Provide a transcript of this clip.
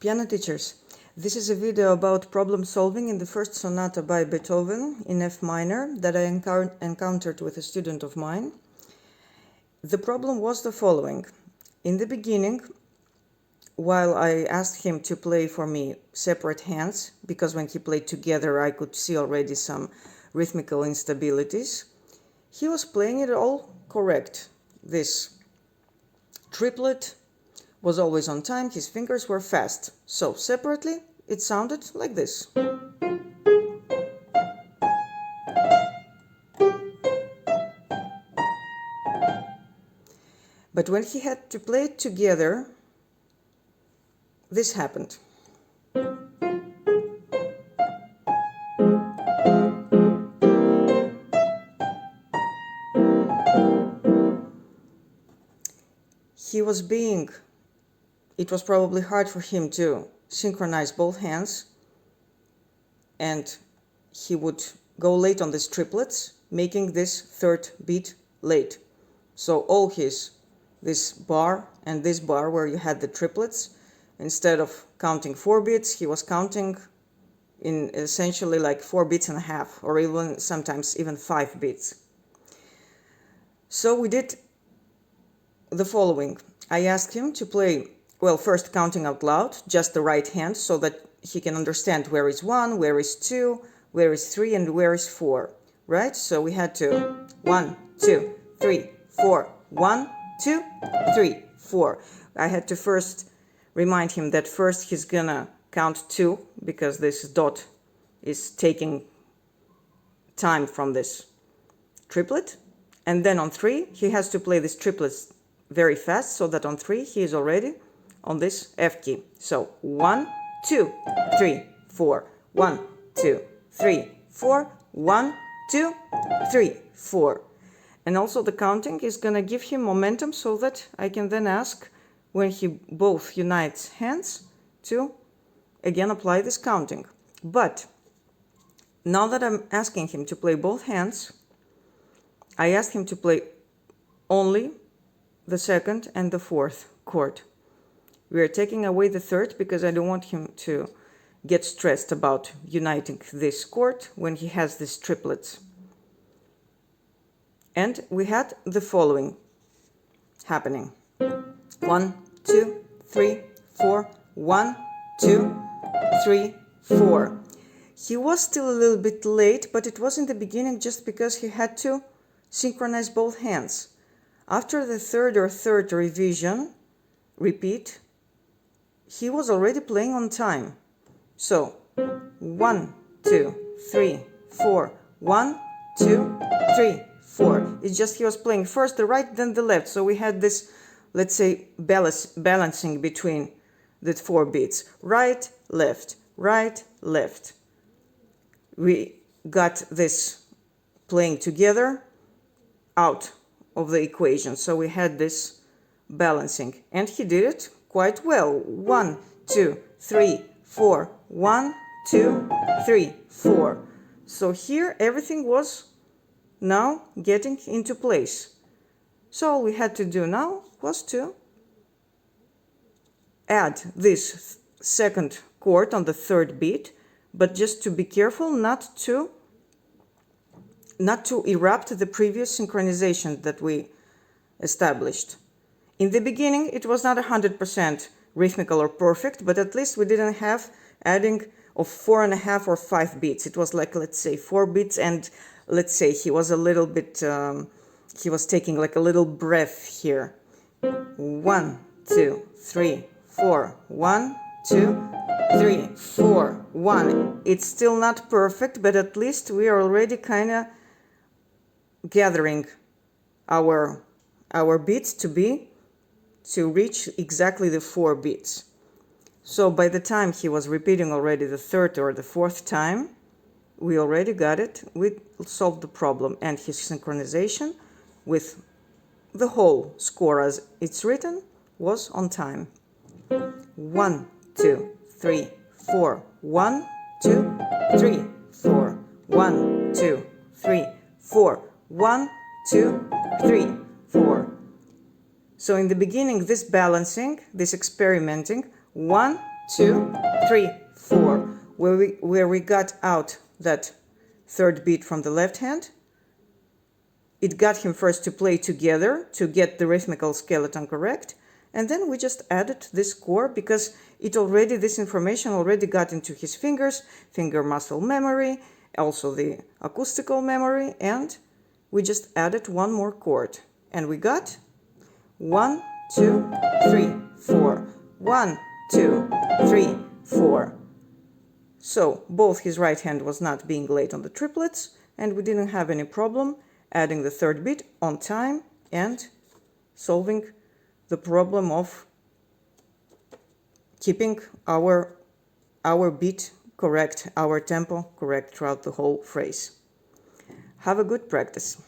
Piano teachers, this is a video about problem solving in the first sonata by Beethoven in F minor that I encountered with a student of mine. The problem was the following. In the beginning, while I asked him to play for me separate hands, because when he played together I could see already some rhythmical instabilities, he was playing it all correct. This triplet was always on time, his fingers were fast. So separately, it sounded like this. But when he had to play it together, this happened. It was probably hard for him to synchronize both hands, and he would go late on these triplets, making this third beat late. So all this bar and this bar where you had the triplets, instead of counting 4 beats, he was counting in essentially like 4 beats and a half, or even sometimes even 5 beats. So we did the following. I asked him to play, well, first counting out loud, just the right hand, so that he can understand where is 1, where is 2, where is 3, and where is 4, right? So we had to 1, 2, 3, 4, 1, 2, 3, 4. I had to first remind him that first he's gonna count 2, because this dot is taking time from this triplet. And then on 3, he has to play these triplets very fast, so that on 3 he is already on this F key. So 1, 2, 3, 4, 1, 2, 3, 4, 1, 2, 3, 4. And also the counting is going to give him momentum, so that I can then ask, when he both unites hands, to again apply this counting. But now that I'm asking him to play both hands, I asked him to play only the second and the fourth chord. We are taking away the third because I don't want him to get stressed about uniting this chord when he has these triplets. And we had the following happening. 1, 2, 3, 4, 1, 2, 3, 4. He was still a little bit late, but it was in the beginning just because he had to synchronize both hands. After the third revision, repeat, he was already playing on time. So 1, 2, 3, 4, 1, 2, 3, 4. It's just he was playing first the right, then the left. So we had this, let's say, balancing between the 4 beats. Right, left, right, left. We got this playing together out of the equation. So we had this balancing, and he did it quite well. 1, 2, 3, 4, 1, 2, 3, 4. So here everything was now getting into place. So all we had to do now was to add this second chord on the third beat, but just to be careful not to erupt the previous synchronization that we established. In the beginning, it was not 100% rhythmical or perfect, but at least we didn't have adding of 4.5 or 5 beats. It was like, let's say, 4 beats, and let's say he was a little bit, he was taking like a little breath here. 1, 2, 3, 4, 1, 2, 3, 4, 1. It's still not perfect, but at least we are already kind of gathering our beats to reach exactly the 4 beats. So by the time he was repeating already the third or the fourth time, we already got it. We solved the problem, and his synchronization with the whole score as it's written was on time. 1, 2, 3, 4, 1, 2, 3, 4, 1, 2, 3, 4, 1, 2, 3, 4. So in the beginning, this balancing, this experimenting, 1, 2, 3, 4, where we got out that third beat from the left hand. It got him first to play together to get the rhythmical skeleton correct, and then we just added this score because this information already got into his fingers, finger muscle memory, also the acoustical memory, and we just added one more chord, and we got 1, 2, 3, 4, 1, 2, 3, 4. So both his right hand was not being late on the triplets, and we didn't have any problem adding the third beat on time and solving the problem of keeping our beat correct, our tempo correct throughout the whole phrase. Have a good practice.